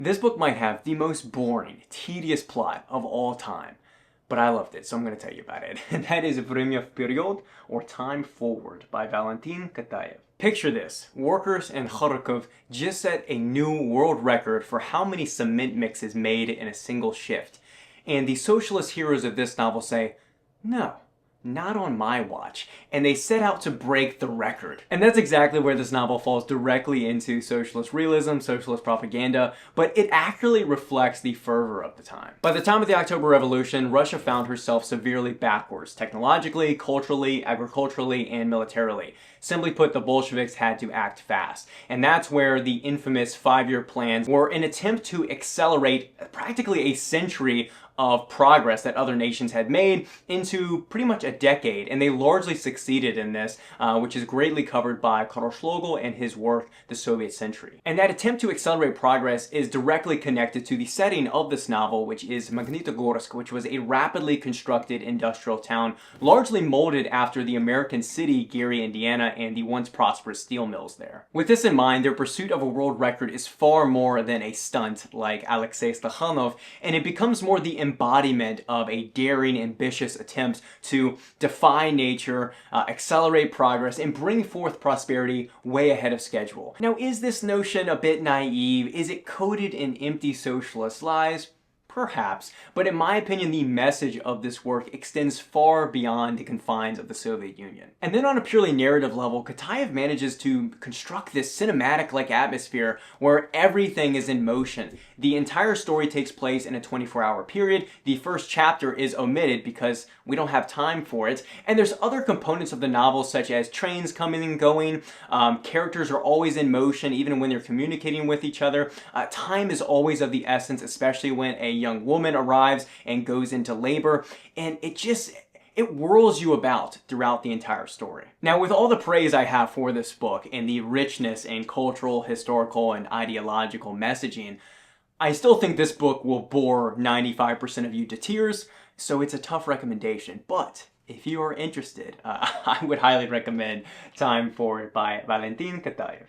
This book might have the most boring, tedious plot of all time, but I loved it, so I'm going to tell you about it. And that is Vremya Vперед, or Time Forward, by Valentin Kataev. Picture this. Workers in Kharkov just set a new world record for how many cement mixes made in a single shift. And the socialist heroes of this novel say, no, not on my watch. And they set out to break the record. And that's exactly where this novel falls directly into socialist realism, socialist propaganda, but it accurately reflects the fervor of the time. By the time of the October Revolution, Russia found herself severely backwards, technologically, culturally, agriculturally, and militarily. Simply put, the Bolsheviks had to act fast. And that's where the infamous 5-year plans were an attempt to accelerate practically a century of progress that other nations had made into pretty much a decade, and they largely succeeded in this, which is greatly covered by Karl Schlogel and his work, The Soviet Century. And that attempt to accelerate progress is directly connected to the setting of this novel, which is Magnitogorsk, which was a rapidly constructed industrial town, largely molded after the American city, Gary, Indiana, and the once prosperous steel mills there. With this in mind, their pursuit of a world record is far more than a stunt like Alexei Stakhanov, and it becomes more the embodiment of a daring, ambitious attempt to defy nature, accelerate progress, and bring forth prosperity way ahead of schedule. Now, is this notion a bit naive? Is it coated in empty socialist lies? Perhaps, but in my opinion, the message of this work extends far beyond the confines of the Soviet Union. And then on a purely narrative level, Kataev manages to construct this cinematic-like atmosphere where everything is in motion. The entire story takes place in a 24-hour period. The first chapter is omitted because we don't have time for it. And there's other components of the novel, such as trains coming and going. Characters are always in motion, even when they're communicating with each other. Time is always of the essence, especially when a young woman arrives and goes into labor, and it whirls you about throughout the entire story. Now, with all the praise I have for this book and the richness in cultural, historical, and ideological messaging, I still think this book will bore 95% of you to tears, so it's a tough recommendation. But if you are interested, I would highly recommend Time Forward by Valentin Kataev.